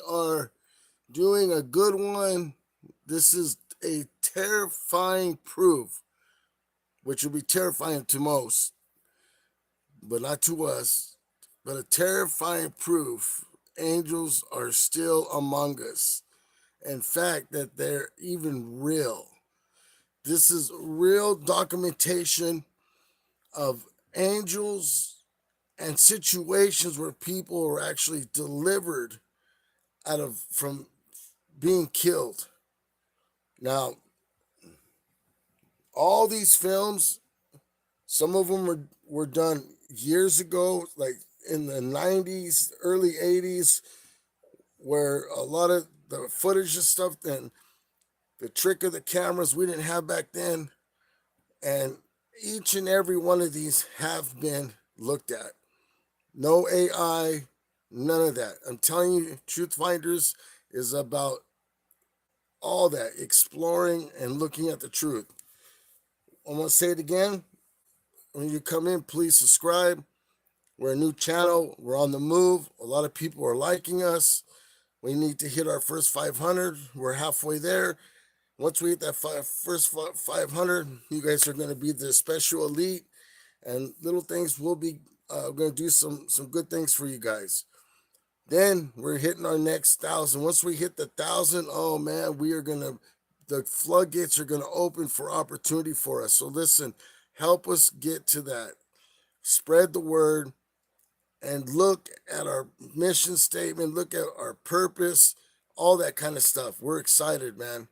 are doing a good one. This is a terrifying proof, which will be terrifying to most, but not to us, but a terrifying proof angels are still among us. In fact, that they're even real. This is real documentation of angels and situations where people are actually delivered out of from being killed. Now, all these films, some of them were done years ago, like in the 90s, early 80s, where a lot of the footage and stuff, then the trick of the cameras we didn't have back then. And each and every one of these have been looked at. No AI, none of that. I'm telling you, Truth Finders is about all that, exploring and looking at the truth. I'm going to say it again. When you come in, please subscribe. We're a new channel. We're on the move. A lot of people are liking us. We need to hit our first 500. We're halfway there. Once we hit that first 500, you guys are going to be the special elite, and little things will be going to do some good things for you guys. Then we're hitting our next 1,000. Once we hit the 1,000, oh man, the floodgates are going to open for opportunity for us. So listen, help us get to that. Spread the word and look at our mission statement, look at our purpose, all that kind of stuff. We're excited, man.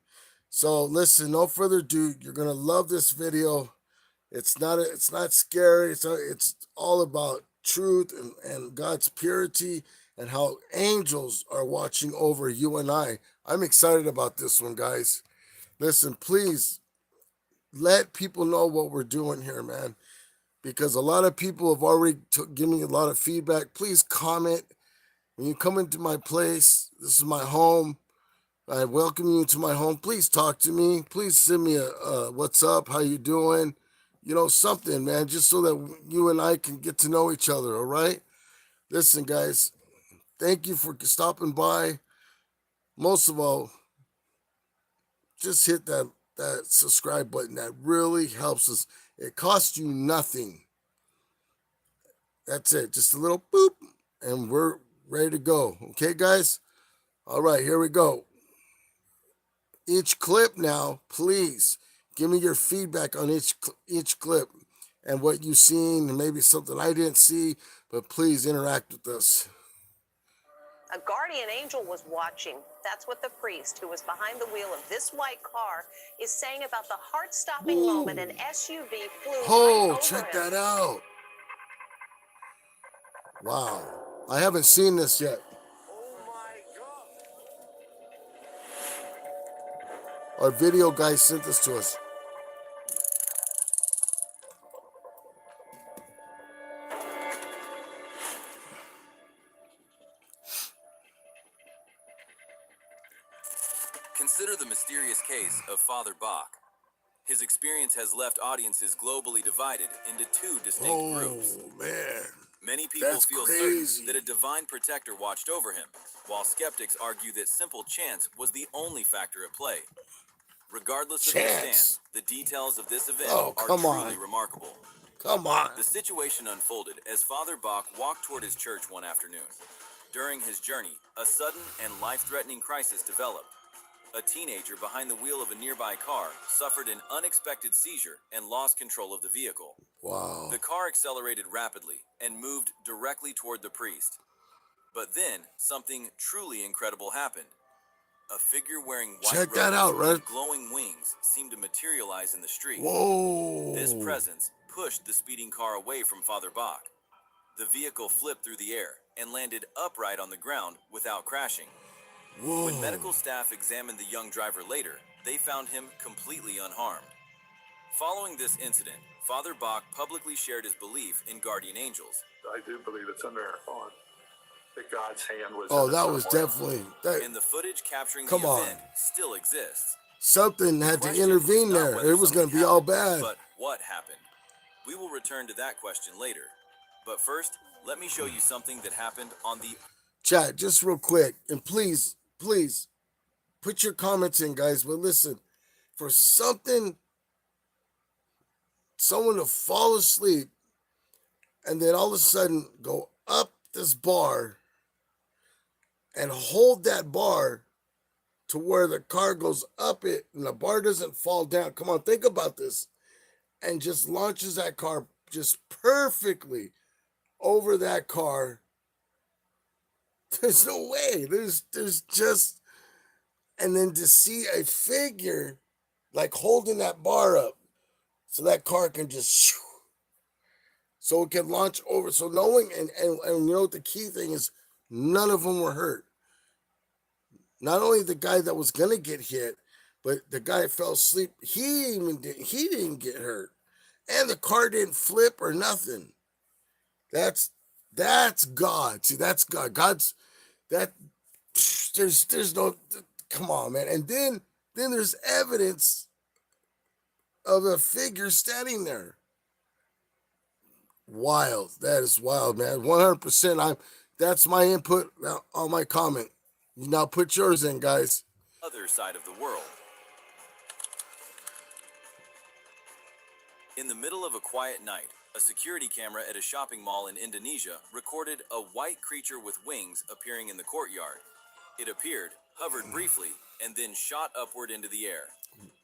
So listen, no further ado. You're going to love this video. It's not scary. It's all about truth and God's purity and how angels are watching over you and I. I'm excited about this one, guys. Listen, please let people know what we're doing here, man, because a lot of people have already given me a lot of feedback. Please comment. When you come into my place, this is my home. I welcome you to my home. Please talk to me. Please send me a what's up, how you doing? Something, man, just so that you and I can get to know each other, all right? Listen, guys, thank you for stopping by. Most of all, just hit that subscribe button. That really helps us. It costs you nothing. That's it. Just a little boop, and we're ready to go. Okay, guys? All right, here we go. Each clip now, please give me your feedback on each clip and what you've seen, and maybe something I didn't see, but please interact with us. A guardian angel was watching. That's what the priest who was behind the wheel of this white car is saying about the heart-stopping moment an SUV flew right over check him. that out. Wow. I haven't seen this yet. Our video guy sent this to us. Consider the mysterious case of Father Bach. His experience has left audiences globally divided into two distinct groups. Oh, man. Many people That's feel crazy. certain that a divine protector watched over him, while skeptics argue that simple chance was the only factor at play. Regardless of your stance, the details of this event are truly remarkable. Come on. The situation unfolded as Father Bach walked toward his church one afternoon. During his journey, a sudden and life-threatening crisis developed. A teenager behind the wheel of a nearby car suffered an unexpected seizure and lost control of the vehicle. Wow. The car accelerated rapidly and moved directly toward the priest. But then, something truly incredible happened. A figure wearing white robes with glowing wings seemed to materialize in the street. Whoa. This presence pushed the speeding car away from Father Bach. The vehicle flipped through the air and landed upright on the ground without crashing. Whoa. When medical staff examined the young driver later, they found him completely unharmed. Following this incident, Father Bach publicly shared his belief in guardian angels. I do believe it's a miracle that God's hand was. Oh, that was definitely. And the footage capturing the event still exists. Something had to intervene there. It was going to be all bad. But what happened? We will return to that question later. But first, let me show you something that happened on the... Chat, just real quick, and please, please put your comments in, guys. But listen, for someone to fall asleep and then all of a sudden go up this bar and hold that bar to where the car goes up it and the bar doesn't fall down. Come on, think about this. And just launches that car just perfectly over that car. There's no way. There's just, and then to see a figure like holding that bar up so that car can just so it can launch over. So knowing and you know what the key thing is, none of them were hurt. Not only the guy that was gonna get hit, but the guy fell asleep. He didn't get hurt, and the car didn't flip or nothing. That's God. See, that's God. God's that. There's no, come on, man. And then there's evidence of a figure standing there. Wild. That is wild, man. 100%. That's my input on my comment. You now put yours in, guys. Other side of the world. In the middle of a quiet night, a security camera at a shopping mall in Indonesia recorded a white creature with wings appearing in the courtyard. It appeared, hovered briefly, and then shot upward into the air.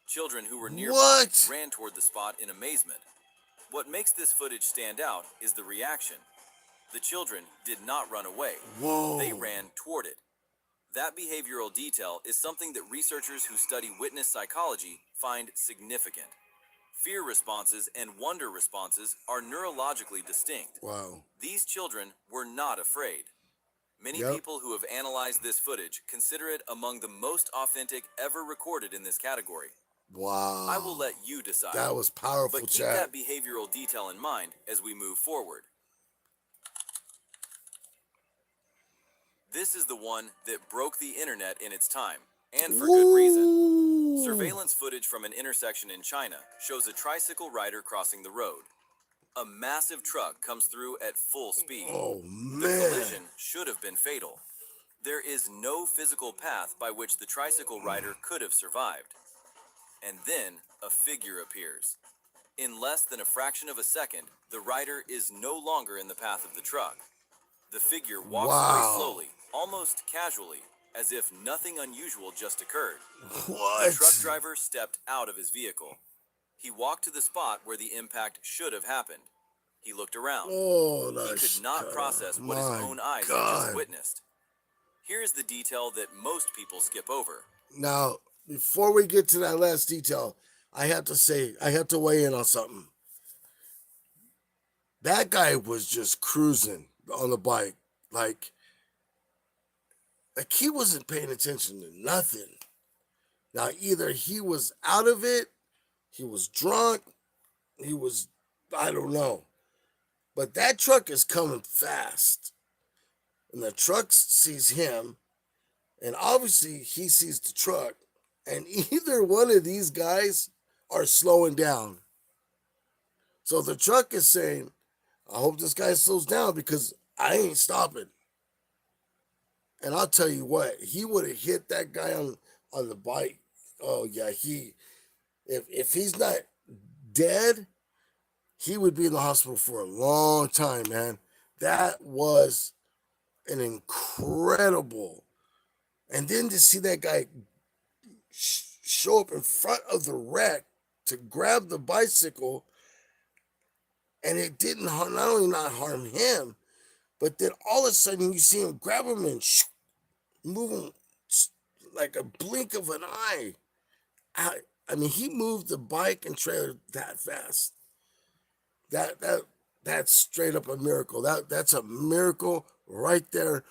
Children who were nearby ran toward the spot in amazement. What makes this footage stand out is the reaction. The children did not run away. Whoa. They ran toward it. That behavioral detail is something that researchers who study witness psychology find significant. Fear responses and wonder responses are neurologically distinct. Wow. These children were not afraid. Many people who have analyzed this footage consider it among the most authentic ever recorded in this category. Wow. I will let you decide. That was powerful, but keep chat. that behavioral detail in mind as we move forward. This is the one that broke the internet in its time, and for good reason. Surveillance footage from an intersection in China shows a tricycle rider crossing the road. A massive truck comes through at full speed. Oh, man. The collision should have been fatal. There is no physical path by which the tricycle rider could have survived. And then a figure appears. In less than a fraction of a second, the rider is no longer in the path of the truck. The figure walks away slowly, almost casually, as if nothing unusual just occurred. What? The truck driver stepped out of his vehicle. He walked to the spot where the impact should have happened. He looked around. Oh, he could not process what his own eyes had just witnessed. Here's the detail that most people skip over. Now, before we get to that last detail, I have to weigh in on something. That guy was just cruising on the bike. Like he wasn't paying attention to nothing. Now, either he was out of it, he was drunk, I don't know. But that truck is coming fast. And the truck sees him, and obviously he sees the truck. And either one of these guys are slowing down. So the truck is saying, I hope this guy slows down because I ain't stopping. And I'll tell you what, he would have hit that guy on the bike. Oh yeah, if he's not dead, he would be in the hospital for a long time, man. That was an incredible. And then to see that guy show up in front of the wreck to grab the bicycle, and it didn't not only not harm him, but then all of a sudden you see him grab him and move him like a blink of an eye. I mean, he moved the bike and trailer that fast. That's straight up a miracle. That's a miracle right there,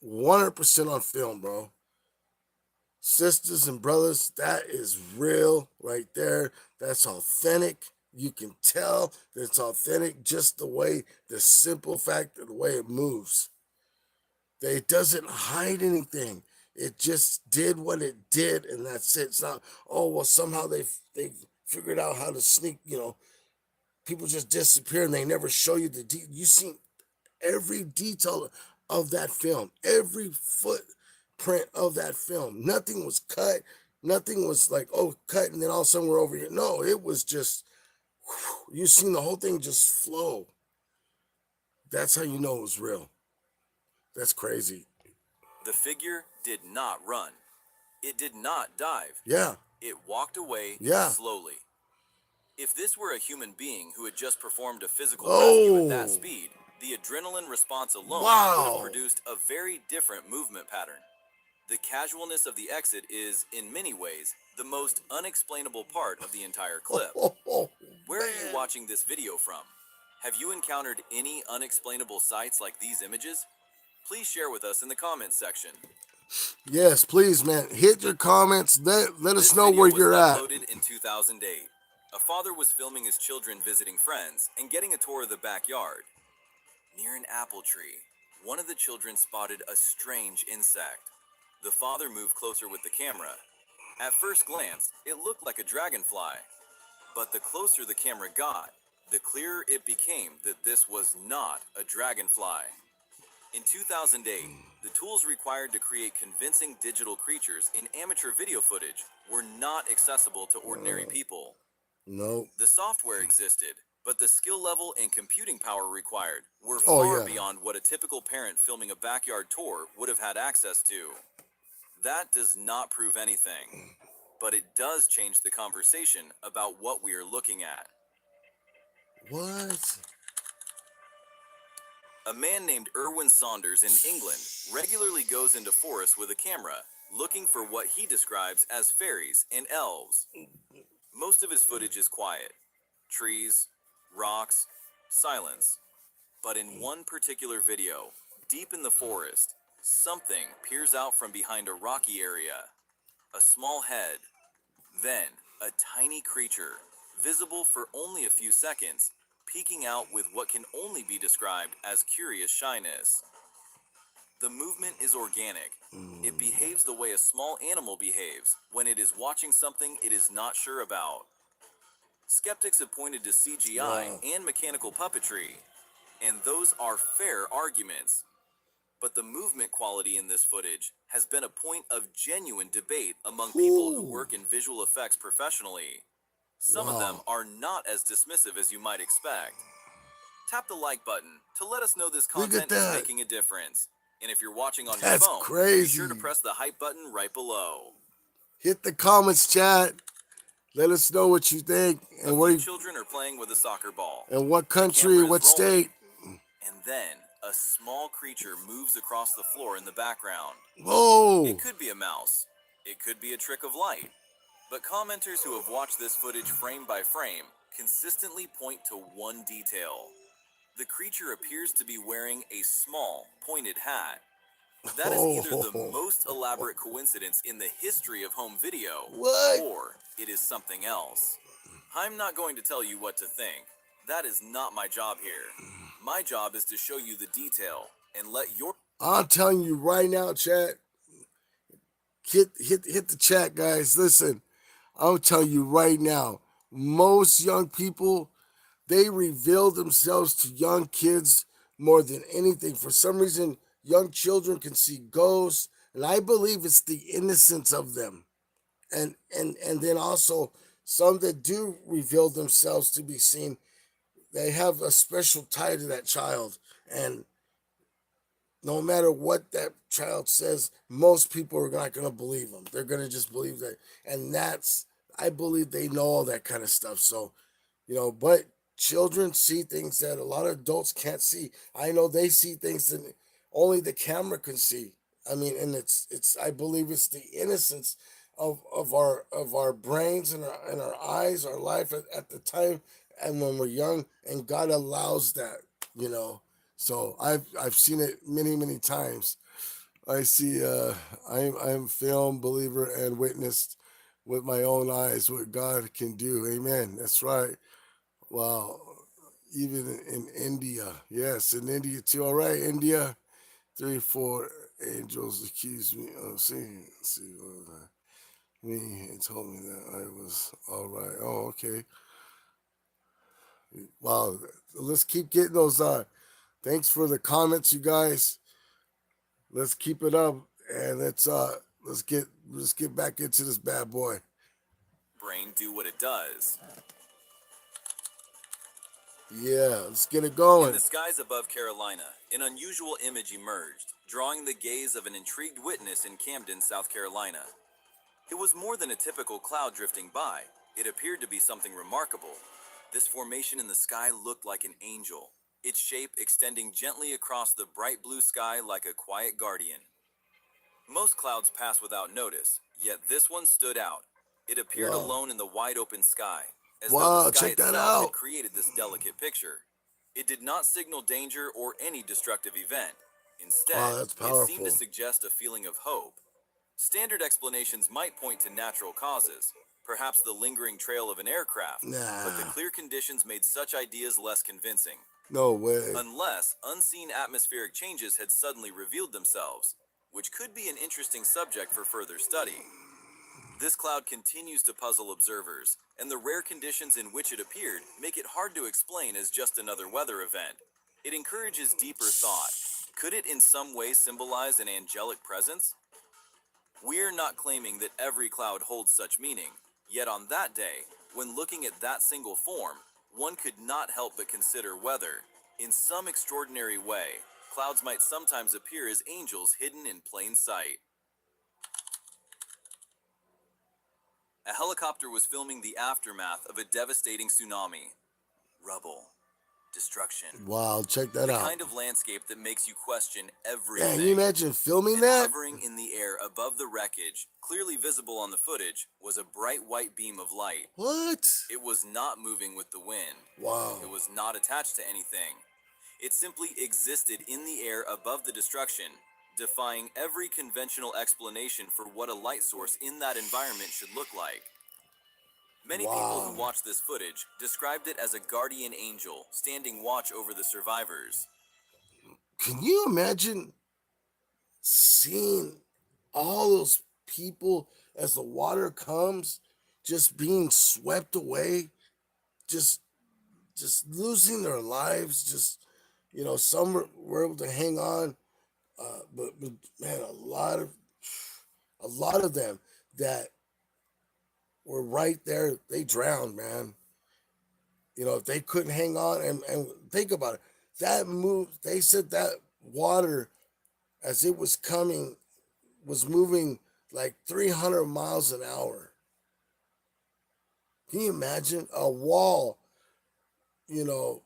100% on film, bro. Sisters and brothers, that is real right there. That's authentic. You can tell that it's authentic just the simple fact of the way it moves. It doesn't hide anything. It just did what it did, and that's it. It's not, oh, well, somehow they figured out how to sneak, people just disappear and they never show you the detail. You see every detail of that film, every footprint of that film. Nothing was cut. Nothing was like, oh, cut, and then all of a sudden we're over here. No, it was just, you seen the whole thing just flow. That's how you know it was real. That's crazy. The figure did not run. It did not dive. Yeah. It walked away Yeah. slowly. If this were a human being who had just performed a physical rescue at that speed, the adrenaline response alone would have produced a very different movement pattern. The casualness of the exit is, in many ways, the most unexplainable part of the entire clip. Where are you watching this video from? Have you encountered any unexplainable sights like these images? Please share with us in the comments section. Yes, please, man. Hit your comments. Let us know where you're at. This video was uploaded in 2008. A father was filming his children visiting friends and getting a tour of the backyard. Near an apple tree, one of the children spotted a strange insect. The father moved closer with the camera. At first glance, it looked like a dragonfly. But the closer the camera got, the clearer it became that this was not a dragonfly. In 2008, the tools required to create convincing digital creatures in amateur video footage were not accessible to ordinary people. No. The software existed, but the skill level and computing power required were far beyond what a typical parent filming a backyard tour would have had access to. That does not prove anything, but it does change the conversation about what we are looking at. What? A man named Erwin Saunders in England regularly goes into forests with a camera, looking for what he describes as fairies and elves. Most of his footage is quiet. Trees, rocks, silence. But in one particular video, deep in the forest, something peers out from behind a rocky area. A small head. Then, a tiny creature, visible for only a few seconds, peeking out with what can only be described as curious shyness. The movement is organic. It behaves the way a small animal behaves when it is watching something it is not sure about. Skeptics have pointed to CGI and mechanical puppetry, and those are fair arguments. But the movement quality in this footage has been a point of genuine debate among people who work in visual effects professionally. Some of them are not as dismissive as you might expect. Tap the like button to let us know this content is making a difference. And if you're watching on your phone, be sure to press the hype button right below. Hit the comments, chat. Let us know what you think and where children are playing with a soccer ball. And what country, what state. And then a small creature moves across the floor in the background. Whoa! It could be a mouse. It could be a trick of light. But commenters who have watched this footage frame by frame consistently point to one detail. The creature appears to be wearing a small, pointed hat. That is either the most elaborate coincidence in the history of home video, or it is something else. I'm not going to tell you what to think. That is not my job here. My job is to show you the detail and let your... I'm telling you right now, chat. Hit the chat, guys. Listen, I'm telling you right now. Most young people, they reveal themselves to young kids more than anything. For some reason, young children can see ghosts, and I believe it's the innocence of them. And then also some that do reveal themselves to be seen, they have a special tie to that child. And no matter what that child says, most people are not going to believe them. They're going to just believe that. And I believe they know all that kind of stuff. So, but children see things that a lot of adults can't see. I know they see things that only the camera can see. I mean, and it's I believe it's the innocence of our brains and our eyes, our life at the time and when we're young, and God allows that, So I've seen it many times. I see I'm film believer and witnessed with my own eyes what God can do. Amen. That's right. Wow. Even in India. Yes, in India too. All right, India. 3 or 4 angels accused me of seeing me and told me that I was all right. Oh, okay. Wow. Let's keep getting those. Thanks for the comments, you guys. Let's keep it up, and let's get back into this bad boy. Brain do what it does. Yeah, let's get it In going. the skies above Carolina, an unusual image emerged, drawing the gaze of an intrigued witness in Camden, South Carolina. It was more than a typical cloud drifting by. It appeared to be something remarkable. This formation in the sky looked like an angel, its shape extending gently across the bright blue sky like a quiet guardian. Most clouds pass without notice, yet this one stood out. It appeared Wow, alone in the wide open sky, as though the wow, sky check that itself had out. created this delicate picture. It did not signal danger or any destructive event. Instead, Wow, that's it seemed to powerful. suggest a feeling of hope. Standard explanations might point to natural causes, perhaps the lingering trail of an aircraft, but the Nah, clear conditions made such ideas less convincing. no way. Unless unseen atmospheric changes had suddenly revealed themselves, which could be an interesting subject for further study. This cloud continues to puzzle observers, and the rare conditions in which it appeared make it hard to explain as just another weather event. It encourages deeper thought. Could it in some way symbolize an angelic presence? We're not claiming that every cloud holds such meaning, yet on that day, when looking at that single form, one could not help but consider whether, in some extraordinary way, clouds might sometimes appear as angels hidden in plain sight. A helicopter was filming the aftermath of a devastating tsunami. Rubble, destruction, Wow, check that the out. kind of landscape that makes you question Man, everything. you imagine filming And that? hovering in the air above the wreckage, clearly visible on the footage, was a bright white beam of light. What? It was not moving with the wind. Wow. It was not attached to anything. It simply existed in the air above the destruction, defying every conventional explanation for what a light source in that environment should look like. Many people who Wow. watched this footage described it as a guardian angel standing watch over the survivors. Can you imagine seeing all those people as the water comes just being swept away, just losing their lives, just some were able to hang on, but man, a lot of them that were right there, they drowned, man. If they couldn't hang on, and think about it, that move, they said that water as it was coming was moving like 300 miles an hour. Can you imagine a wall, you know,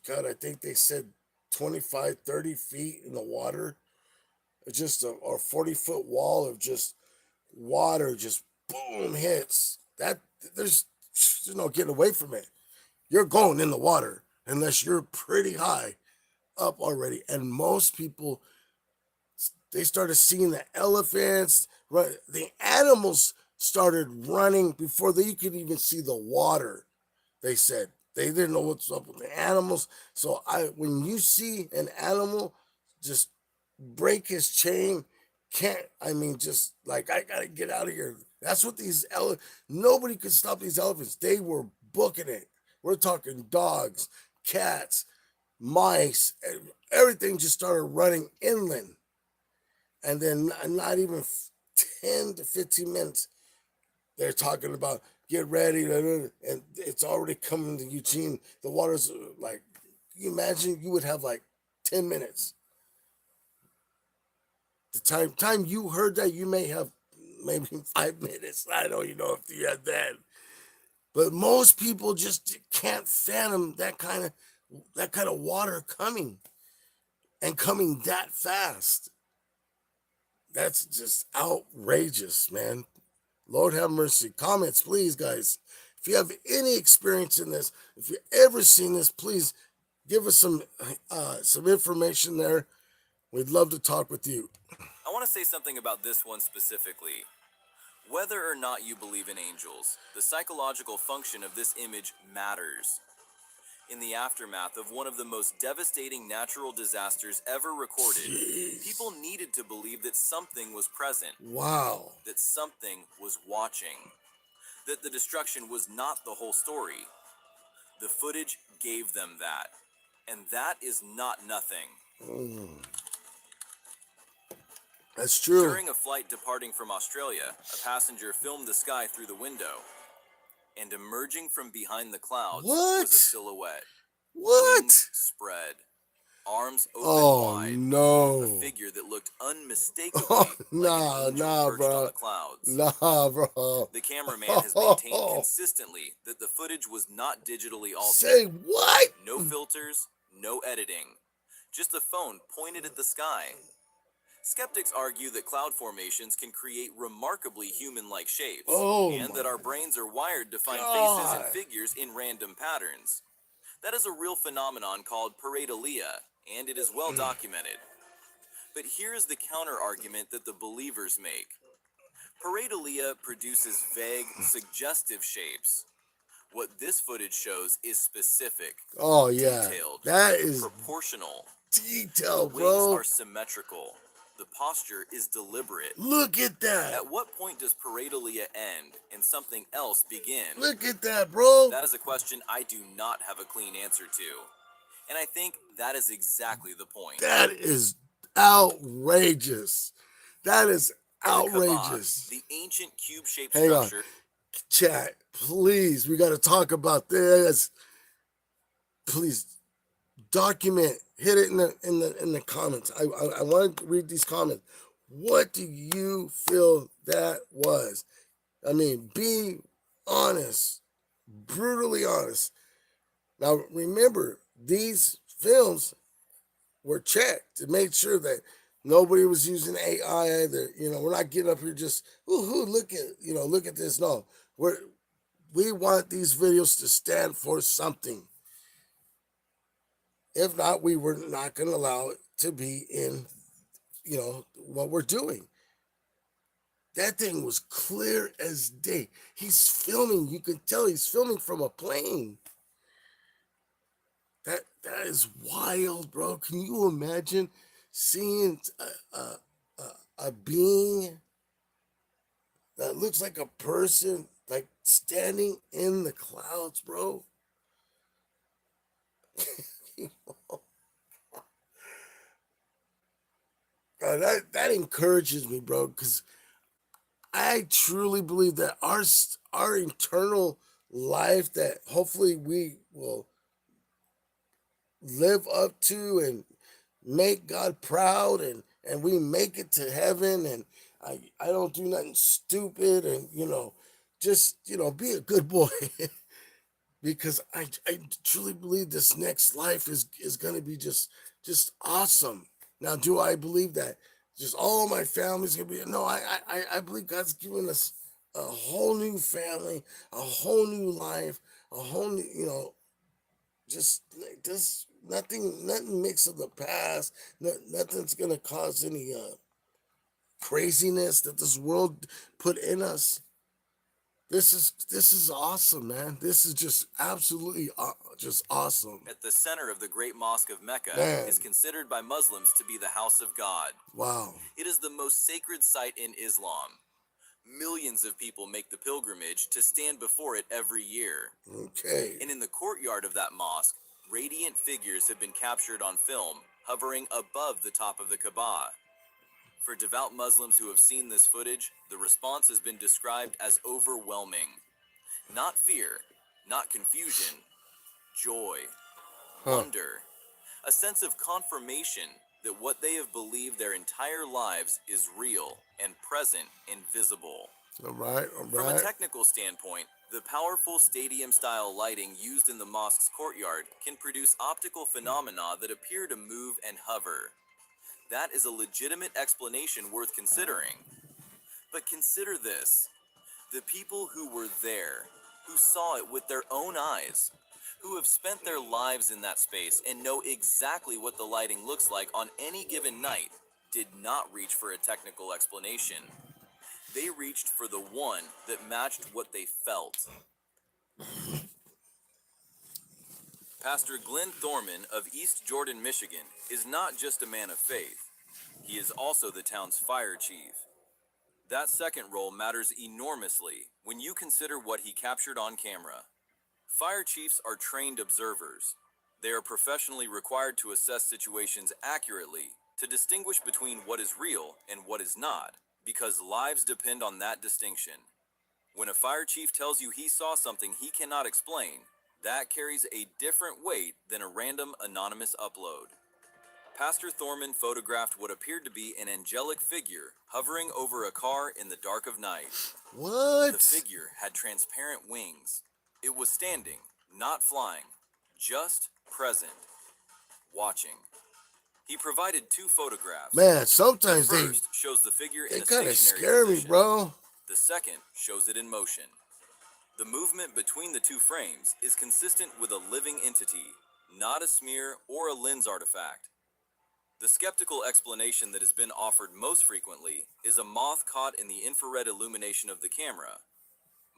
God, I think they said 25, 30 feet in the water, just a 40-foot wall of just water, just boom, hits. There's no getting away from it. You're going in the water unless you're pretty high up already. And most people, they started seeing the elephants, right? The animals started running before they could even see the water. They said they didn't know what's up with the animals. So when you see an animal just break his chain, just like, I gotta get out of here. That's what nobody could stop these elephants. They were booking it. We're talking dogs, cats, mice, everything just started running inland. And then not even 10 to 15 minutes, they're talking about get ready, and it's already coming to Eugene. The water's like, you imagine you would have like 10 minutes. The time you heard that, you may have maybe 5 minutes. I don't even know if you had that. But most people just can't fathom that kind of water coming and coming that fast. That's just outrageous, man. Lord have mercy. Comments, please, guys. If you have any experience in this, if you've ever seen this, please give us some information there. We'd love to talk with you. I want to say something about this one specifically. Whether or not you believe in angels, the psychological function of this image matters. In the aftermath of one of the most devastating natural disasters ever recorded, Jeez. people needed to believe that something was present, Wow. that something was watching, that the destruction was not the whole story. The footage gave them that, and that is not nothing. Mm. That's true. During a flight departing from Australia, a passenger filmed the sky through the window, and emerging from behind the clouds What? was a silhouette. What? Wings spread, arms open Oh wide, a no. figure that looked unmistakably Oh, like nah, an angel nah, perched on bro. the clouds. Nah, bro. The cameraman has maintained consistently that the footage was not digitally altered. Say what? No filters, no editing. Just a phone pointed at the sky. Skeptics argue that cloud formations can create remarkably human-like shapes, Oh and that my our brains are wired to find faces and God. figures in random patterns. That is a real phenomenon called pareidolia, and it is well documented. But here is the counter-argument that the believers make. Pareidolia produces vague, suggestive shapes. What this footage shows is specific, Oh yeah. detailed, That is proportional. detail, The wings bro. are symmetrical. The posture is deliberate. Look at that. At what point does pareidolia end and something else begin? Look at that, bro. That is a question I do not have a clean answer to. And I think that is exactly the point. That is outrageous. That is The Kaaba, outrageous. the ancient cube-shaped Hang on. structure. Chat, please. We got to talk about this. Please document. Hit it in the comments. I want to read these comments. What do you feel that was? I mean, be honest, brutally honest. Now remember, these films were checked to make sure that nobody was using AI. That we're not getting up here just look at this. No, we want these videos to stand for something. If not, we were not going to allow it to be in what we're doing. That thing was clear as day. He's filming. You can tell he's filming from a plane. That is wild, bro. Can you imagine seeing a being that looks like a person, like standing in the clouds, bro? God, that encourages me, bro, because I truly believe that our internal life that hopefully we will live up to and make God proud and we make it to heaven, and I don't do nothing stupid, and just be a good boy. Because I truly believe this next life is gonna be just awesome. Now, do I believe that just all my family's gonna be? No, I believe God's given us a whole new family, a whole new life, a whole new just nothing mix of the past. Nothing's gonna cause any craziness that this world put in us. This is awesome, man. This is just absolutely just awesome. At the center of the Great Mosque of Mecca Man. is considered by Muslims to be the house of God. Wow. It is the most sacred site in Islam. Millions of people make the pilgrimage to stand before it every year. Okay. And in the courtyard of that mosque, radiant figures have been captured on film, hovering above the top of the Kaaba. For devout Muslims who have seen this footage, the response has been described as overwhelming. Not fear, not confusion, joy, wonder, a sense of confirmation that what they have believed their entire lives is real and present and visible. All right. From a technical standpoint, the powerful stadium-style lighting used in the mosque's courtyard can produce optical phenomena that appear to move and hover. That is a legitimate explanation worth considering. But consider this. The people who were there, who saw it with their own eyes, who have spent their lives in that space and know exactly what the lighting looks like on any given night, did not reach for a technical explanation. They reached for the one that matched what they felt. Pastor Glenn Thorman of East Jordan, Michigan, is not just a man of faith. He is also the town's fire chief. That second role matters enormously when you consider what he captured on camera. Fire chiefs are trained observers. They are professionally required to assess situations accurately to distinguish between what is real and what is not, because lives depend on that distinction. When a fire chief tells you he saw something he cannot explain, that carries a different weight than a random anonymous upload. Pastor Thorman photographed what appeared to be an angelic figure hovering over a car in the dark of night. What? The figure had transparent wings. It was standing, not flying, just present, watching. He provided 2 photographs. Man, The sometimes first shows the figure in a kind of stationary scare me, position. bro. The second shows it in motion. The movement between the 2 frames is consistent with a living entity, not a smear or a lens artifact. The skeptical explanation that has been offered most frequently is a moth caught in the infrared illumination of the camera.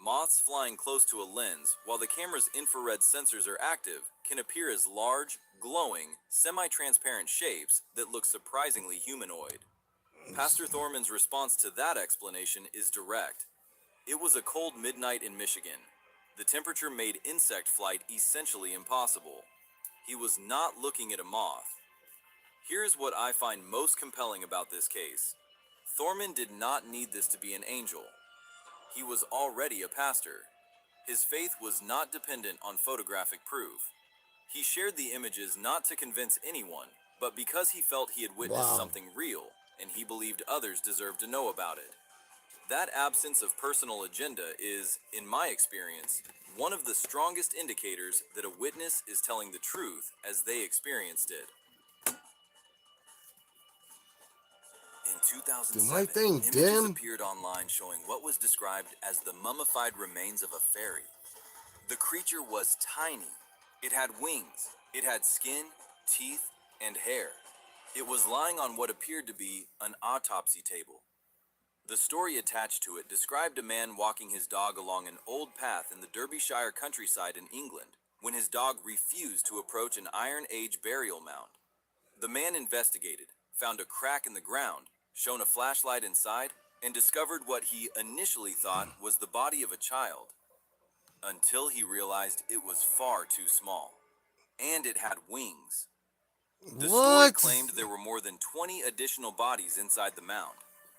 Moths flying close to a lens while the camera's infrared sensors are active can appear as large, glowing, semi-transparent shapes that look surprisingly humanoid. Pastor Thorman's response to that explanation is direct. It was a cold midnight in Michigan. The temperature made insect flight essentially impossible. He was not looking at a moth. Here's what I find most compelling about this case. Thorman did not need this to be an angel. He was already a pastor. His faith was not dependent on photographic proof. He shared the images not to convince anyone, but because he felt he had witnessed something real, and he believed others deserved to know about it. That absence of personal agenda is, in my experience, one of the strongest indicators that a witness is telling the truth as they experienced it. In 2007, images appeared online showing what was described as the mummified remains of a fairy. The creature was tiny. It had wings. It had skin, teeth, and hair. It was lying on what appeared to be an autopsy table. The story attached to it described a man walking his dog along an old path in the Derbyshire countryside in England when his dog refused to approach an Iron Age burial mound. The man investigated, found a crack in the ground, shone a flashlight inside, and discovered what he initially thought was the body of a child, until he realized it was far too small. And it had wings. The story claimed there were more than 20 additional bodies inside the mound.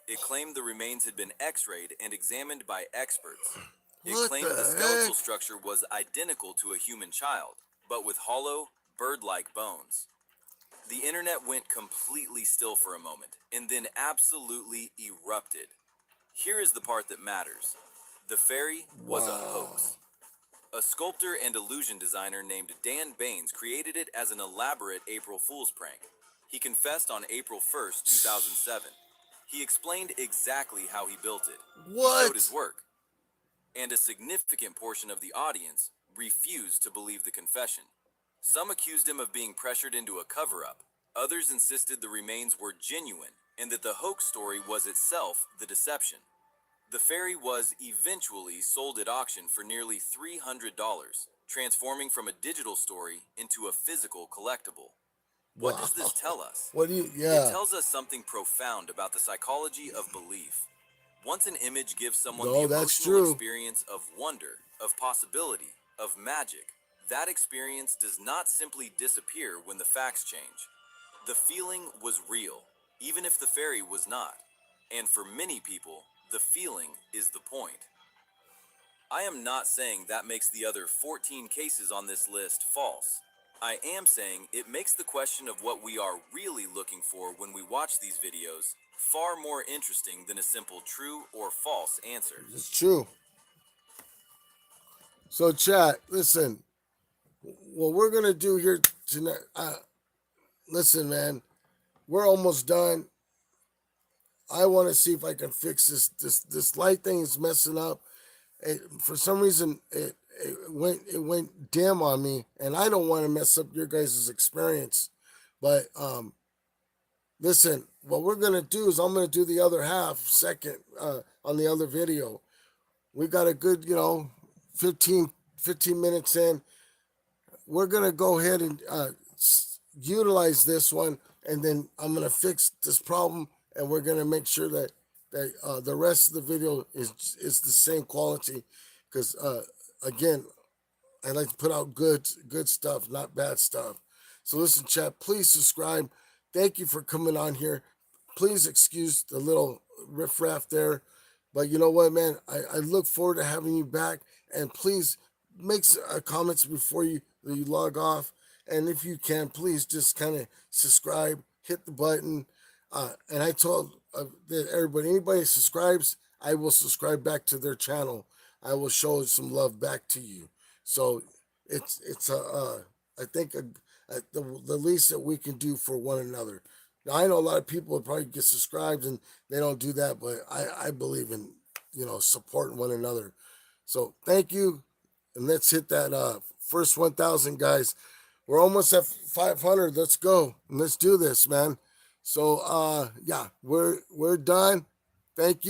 It claimed the remains had been x-rayed and examined by experts. It claimed the skeletal structure was identical to a human child, but with hollow, bird-like bones. The internet went completely still for a moment, and then absolutely erupted. Here is the part that matters. The fairy was a hoax. A sculptor and illusion designer named Dan Baines created it as an elaborate April Fool's prank. He confessed on April 1st, 2007. He explained exactly how he built it. He showed his work. And a significant portion of the audience refused to believe the confession. Some accused him of being pressured into a cover-up. Others insisted the remains were genuine and that the hoax story was itself the deception. The fairy was eventually sold at auction for nearly $300, transforming from a digital story into a physical collectible. What does this tell us? It tells us something profound about the psychology of belief. Once an image gives someone the emotional experience of wonder, of possibility, of magic, that experience does not simply disappear when the facts change. The feeling was real, even if the fairy was not. And for many people, the feeling is the point. I am not saying that makes the other 14 cases on this list false. I am saying it makes the question of what we are really looking for when we watch these videos far more interesting than a simple true or false answer. It's true. So, chat, listen. What we're gonna do here tonight. Listen, man. We're almost done. I want to see if I can fix this light thing is messing up. For some reason, it went dim on me, and I don't want to mess up your guys' experience. But listen, what we're gonna do is I'm gonna do the other half second on the other video. We got a good 15 minutes in. We're gonna go ahead and utilize this one, and then I'm gonna fix this problem, and we're gonna make sure that the rest of the video is the same quality, because again, I like to put out good stuff, not bad stuff. So listen, chat, please subscribe, thank you for coming on here. Please excuse the little riffraff there, but you know what, man? I look forward to having you back. And please make comments before you log off. And if you can, please just kind of subscribe, hit the button. And I told that everybody, anybody that subscribes, I will subscribe back to their channel. I will show some love back to you. So it's I think the least that we can do for one another. Now I know a lot of people would probably get subscribed and they don't do that, but I believe in supporting one another. So thank you, and let's hit that first 1,000 guys. We're almost at 500. Let's go and let's do this, man. So yeah, we're done. Thank you.